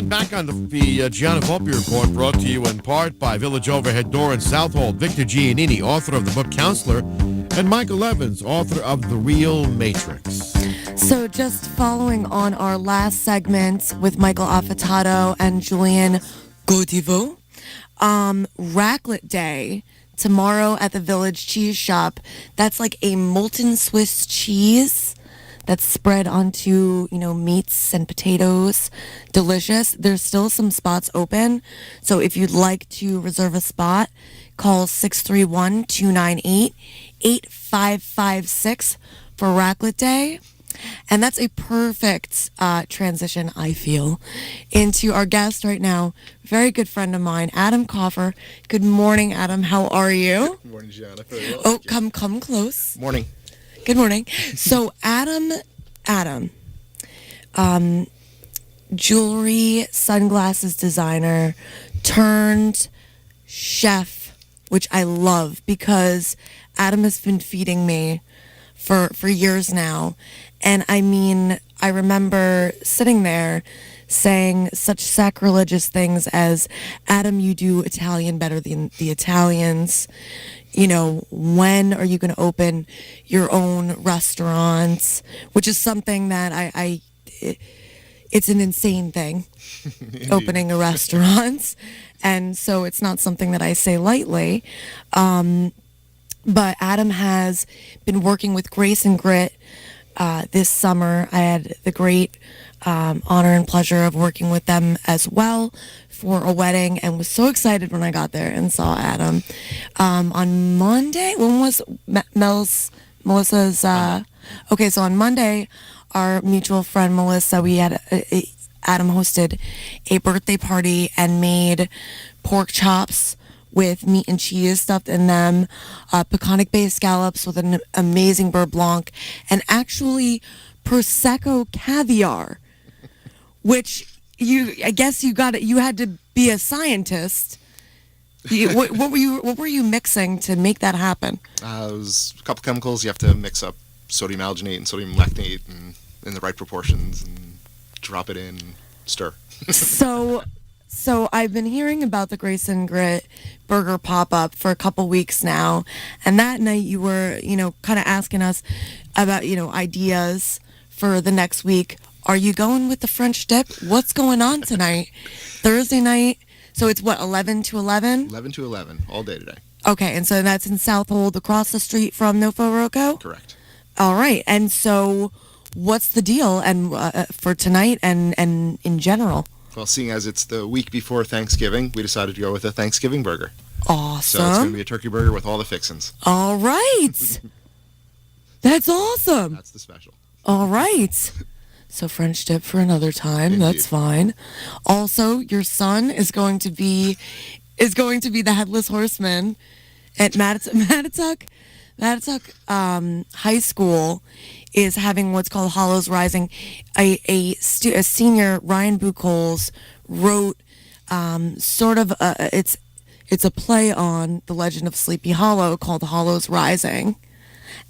back on the Gianna Volpe Report, brought to you in part by Village Overhead Door in Southold, Victor Giannini, author of the book Counselor, and Michael Evans, author of The Real Matrix. So just following on our last segment with Michael Affatato and Julien Godiveau, Raclette Day tomorrow at the Village Cheese Shop. That's like a molten Swiss cheese that's spread onto, meats and potatoes. Delicious. There's still some spots open. So if you'd like to reserve a spot, call 631-298-8556 for Raclette Day. And that's a perfect transition, I feel, into our guest right now. Very good friend of mine, Adam Kaufer. Good morning, Adam. How are you? Good morning, Gianna. Very well. Oh, come close. Morning. Good morning. So, Adam, jewelry, sunglasses designer, turned chef, which I love because Adam has been feeding me for years now. And I mean, I remember sitting there saying such sacrilegious things as, Adam, you do Italian better than the Italians. When are you going to open your own restaurants? Which is something that it's an insane thing, opening a restaurant. And so it's not something that I say lightly. But Adam has been working with Grace and Grit this summer. I had the great honor and pleasure of working with them as well for a wedding, and was so excited when I got there and saw Adam on Monday. When was Melissa's? Okay, so on Monday, our mutual friend Melissa, we had Adam hosted a birthday party and made pork chops with meat and cheese stuffed in them, Peconic Bay Scallops with an amazing beurre blanc, and actually Prosecco Caviar, which I guess you had to be a scientist. What were you mixing to make that happen? It was a couple chemicals. You have to mix up sodium alginate and sodium lactate in the right proportions and drop it in and stir. So I've been hearing about the Grace and Grit burger pop-up for a couple weeks now, and that night you were, kind of asking us about, ideas for the next week. Are you going with the French dip? What's going on tonight? Thursday night, so it's what, 11 to 11? 11 to 11, all day today. Okay, and so that's in Southold, across the street from NoFoRoCo? Correct. All right, and so what's the deal and for tonight and in general? Well, seeing as it's the week before Thanksgiving, we decided to go with a Thanksgiving burger. Awesome. So it's going to be a turkey burger with all the fixins. All right. That's awesome. That's the special. All right. So French dip for another time. Indeed. That's fine. Also, your son is going to be the headless horseman at Mattituck High School. Is having what's called Hollows Rising. A senior, Ryan Buchholz, wrote sort of it's a play on the legend of Sleepy Hollow called Hollows Rising.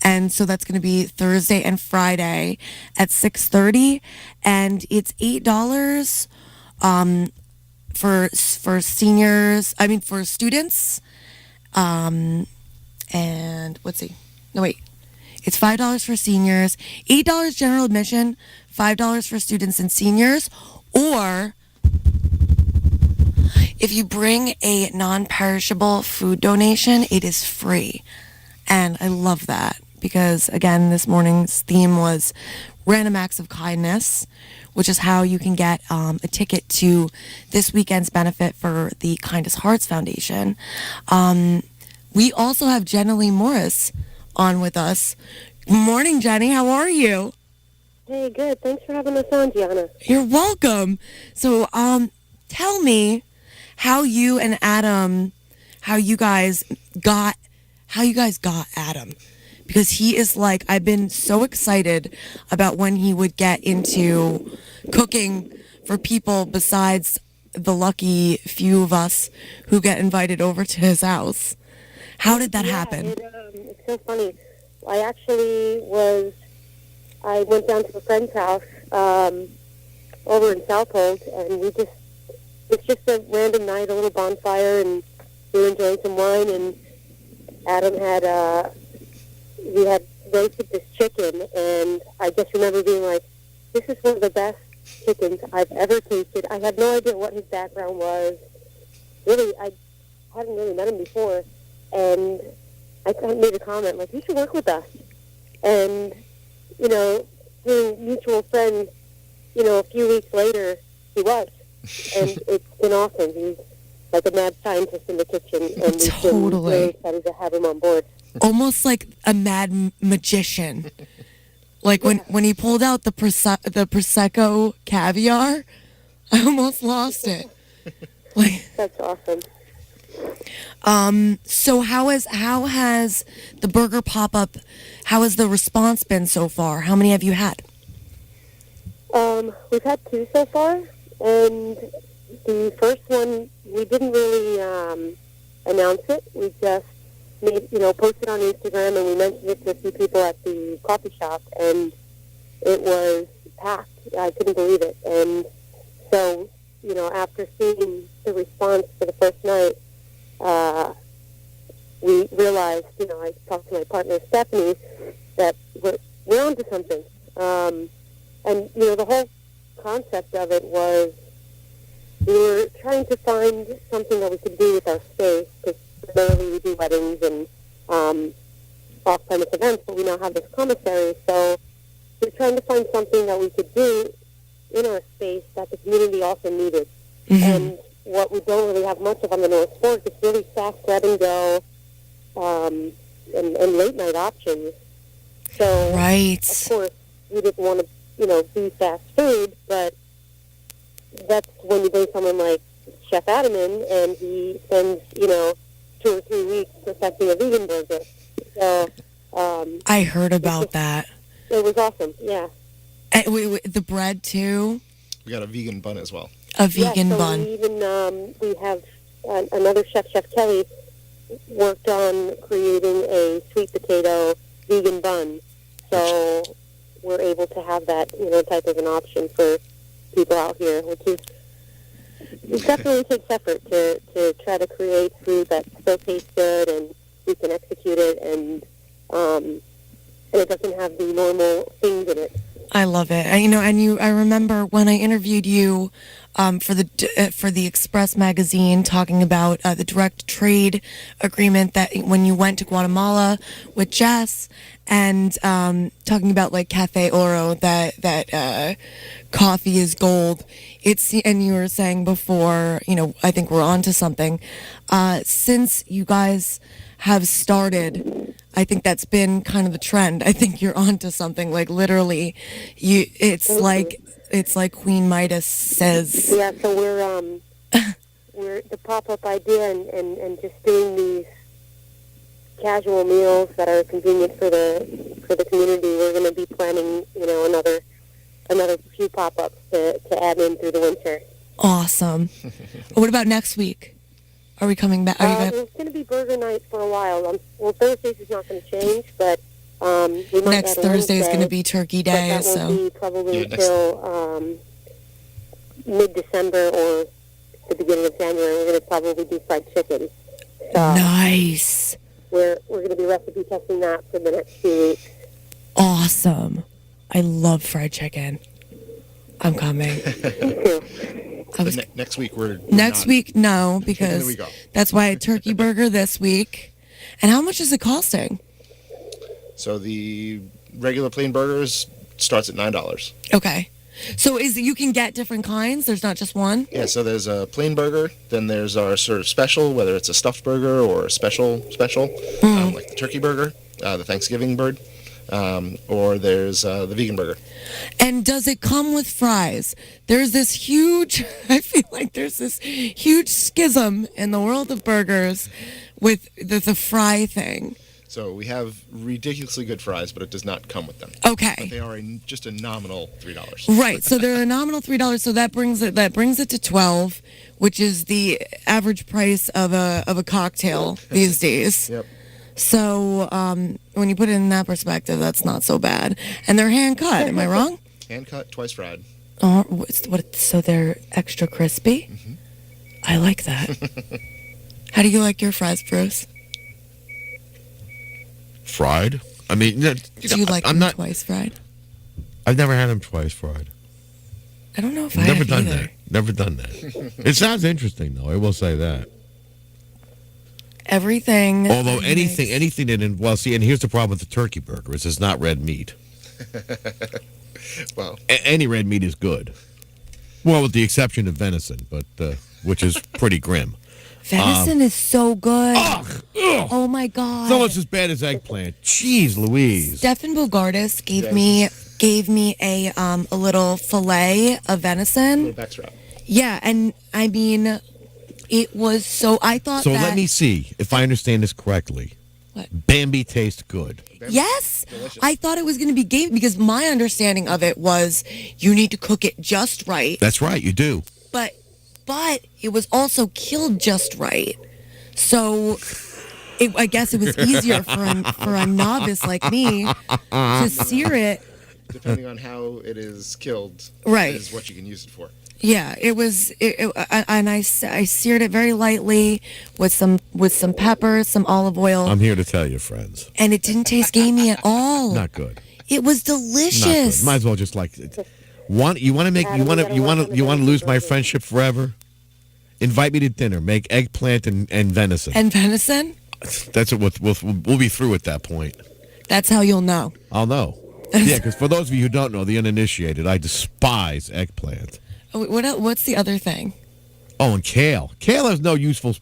And so that's going to be Thursday and Friday at 6:30, and it's $8 for seniors. I mean for students. And let's see. No wait. It's $5 for seniors, $8 general admission, $5 for students and seniors, or if you bring a non-perishable food donation, it is free. And I love that because, again, this morning's theme was random acts of kindness, which is how you can get a ticket to this weekend's benefit for the Kindest Hearts Foundation. We also have Jennilee Morris on with us. Morning, Jenny. How are you? Hey, good. Thanks for having us on, Gianna. You're welcome. So, tell me how you and Adam, how you guys got Adam, because he is like, I've been so excited about when he would get into cooking for people besides the lucky few of us who get invited over to his house. How did that happen? It's so funny. I went down to a friend's house over in Southold, and we just it's just a random night, a little bonfire, and we were enjoying some wine, and Adam we had roasted this chicken, and I just remember being like, this is one of the best chickens I've ever tasted. I had no idea what his background was. Really, I hadn't really met him before, and I kind of made a comment, like, you should work with us. And, through mutual friends, a few weeks later, he was. And it's been awesome. He's like a mad scientist in the kitchen, and we've been really excited to have him on board. Almost like a mad magician. Like when he pulled out the Prosecco Caviar, I almost lost it. That's awesome. So how has the burger pop-up, how has the response been so far? How many have you had? We've had 2 so far, and the first one, we didn't really announce it. We just posted on Instagram, and we mentioned it to a few people at the coffee shop, and it was packed. I couldn't believe it. And so, after seeing the response for the first night, we realized, I talked to my partner, Stephanie, that we're onto something. And, the whole concept of it was we were trying to find something that we could do with our space, because primarily we do weddings and off-premise events, but we now have this commissary, so we're trying to find something that we could do in our space that the community also needed. Mm-hmm. And what we don't really have much of on the North Fork is really fast grab-and-go and late-night options. So, of course, we didn't want to, be fast food, but that's when you bring someone like Chef Adam in, and he spends, 2 or 3 weeks perfecting a vegan burger. So, I heard about that. It was awesome, yeah. And the bread, too? We got a vegan bun as well. A vegan bun. We even, we have another chef, Chef Kelly, worked on creating a sweet potato vegan bun. So we're able to have that, type of an option for people out here, which is, it definitely takes effort to try to create food that still tastes good and we can execute it, and it doesn't have the normal things in it. I love it. I remember when I interviewed you for the Express magazine, talking about the direct trade agreement that when you went to Guatemala with Jess, and talking about like Cafe Oro, that coffee is gold. And you were saying before, I think we're onto something. Since you guys have started, I think that's been kind of the trend. I think you're onto something. Like literally, it's like Queen Midas says. Yeah, so we're the pop-up idea and just doing these casual meals that are convenient for the community. We're going to be planning, another few pop-ups to add in through the winter. Awesome. What about next week? Are we coming back? It's going to be burger night for a while. Thursdays is not going to change, but we might next Thursday is going to be Turkey Day, but that won't be probably until mid-December or the beginning of January. We're going to probably do fried chicken. So nice. We're going to be recipe testing that for the next few weeks. Awesome. I love fried chicken. I'm coming. Me too. Next week we're next week no, because we go. That's why I had turkey burger this week. And how much is it costing? So the regular plain burgers starts at $9. Okay. So you can get different kinds? There's not just one? Yeah, so there's a plain burger, then there's our sort of special, whether it's a stuffed burger or a special, like the turkey burger, the Thanksgiving bird, or there's the vegan burger. And does it come with fries? There's this huge, I feel like there's this huge schism in the world of burgers with the fry thing. So we have ridiculously good fries, but it does not come with them. Okay. But they are just a nominal $3. Right. So they're a nominal $3. So that brings it to $12, which is the average price of a cocktail these days. Yep. So when you put it in that perspective, that's not so bad. And they're hand cut. Am I wrong? Hand cut, twice fried. So they're extra crispy. Mm-hmm. I like that. How do you like your fries, Bruce? Fried? I mean, Do you like I'm them not. twice fried? I've never had them twice fried. I don't know if I Never have done either. that. Never done that. It sounds interesting, though. I will say that. Everything. Although he anything makes- that well, see, and here's the problem with the turkey burger is it's not red meat. Well, Any red meat is good. Well, with the exception of venison, but which is pretty grim. Venison is so good. Ugh! Oh my god. It's almost as bad as eggplant. Jeez Louise. Stephan Bogardus gave me a little fillet of venison. little backstrap. Yeah, and I mean, it was so. I thought So that. let me see if I understand this correctly. What? Bambi tastes good. Yes, Delicious. I thought it was going to be game because my understanding of it was you need to cook it just right, That's right, you do. but it was also killed just right. So I guess it was easier for a novice like me to sear it. Depending on how it is killed, Right. is what you can use it for. Yeah, it was, and I seared it very lightly with some pepper, some olive oil, I'm here to tell you, friends. and it didn't taste gamey at all. Not good. It was Not delicious. good. Might as well just like you want to lose my friendship forever? Invite me to dinner. Make eggplant and venison. And venison? That's what we'll be through at that point. That's how you'll know. I'll know. Yeah, because for those of you who don't know, the uninitiated, I despise eggplant. Oh, what's the other thing? Oh, and kale. Kale serves no useful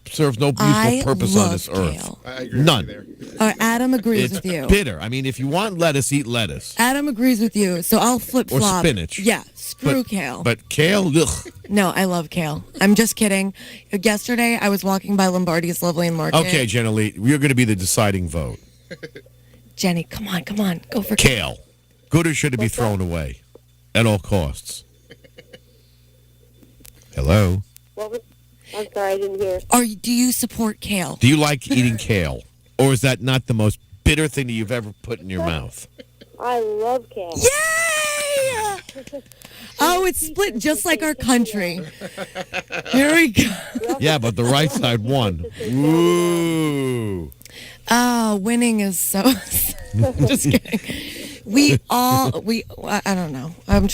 I purpose love on this earth. kale. I agree None. with you there. Adam agrees It's with you. bitter. I mean, if you want lettuce, eat lettuce. Adam agrees with you, so I'll flip Or flop. spinach. Yeah, screw kale. But kale, ugh. No, I love kale. I'm just kidding. Yesterday, I was walking by Lombardi's Lovely Market. Okay, Jennilee, you're going to be the deciding vote. Jenny, come on, go for Kale. Good or should it be thrown away? At all costs. Hello? What was? I'm sorry, I didn't hear. Do you support kale? Do you like eating kale? Or is that not the most bitter thing that you've ever put in your mouth? I love kale. Yay! Oh, it's split just like our country. Here we go. Yeah, but the right side won. Ooh. Oh, winning is so. Just kidding. I don't know. I was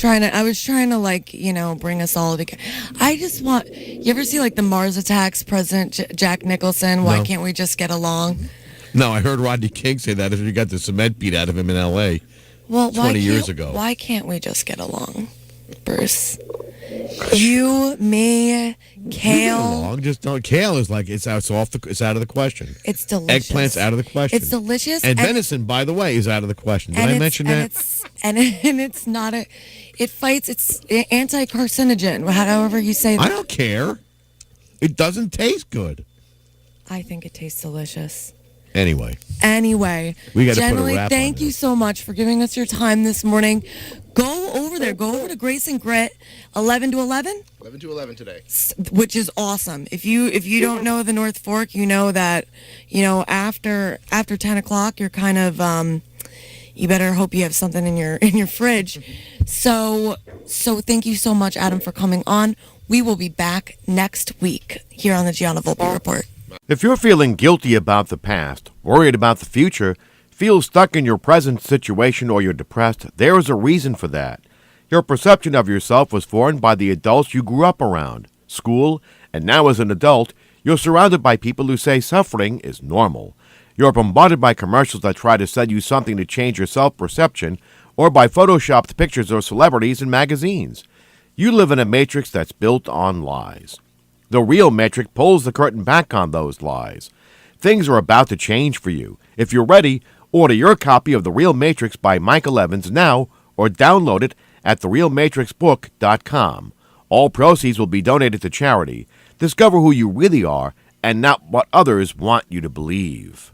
trying to bring us all together. I just want. You ever see like the Mars Attacks President Jack Nicholson? Why No. can't we just get along? No, I heard Rodney King say that after he got the cement beat out of him in L.A. Well, 20 years ago. Why can't we just get along, Bruce? You, me, Kale. Long, just don't. Kale is like it's out of the question. It's delicious. Eggplant's out of the question. It's delicious. And venison, by the way, is out of the question. Did I mention that? And it's not a. It fights. It's anti-carcinogen. However you say that. I don't care. It doesn't taste good. I think it tastes delicious. Anyway, We gotta put a Jennilee, wrap on thank you this. so much for giving us your time this morning. Go over there. Go over to Grace and Grit, 11 to 11, 11 to 11 today. which is awesome. If you don't know the North Fork, you know that after 10 o'clock, you're kind of you better hope you have something in your fridge. So thank you so much, Adam, for coming on. We will be back next week here on the Gianna Volpe Report. If you're feeling guilty about the past, worried about the future, feel stuck in your present situation, or you're depressed, there is a reason for that. Your perception of yourself was formed by the adults you grew up around, school, and now as an adult, you're surrounded by people who say suffering is normal. You're bombarded by commercials that try to sell you something to change your self-perception, or by photoshopped pictures of celebrities in magazines. You live in a matrix that's built on lies. The real metric pulls the curtain back on those lies. Things are about to change for you. If you're ready, order your copy of The Real Matrix by Michael Evans now, or download it at therealmatrixbook.com. All proceeds will be donated to charity. Discover who you really are and not what others want you to believe.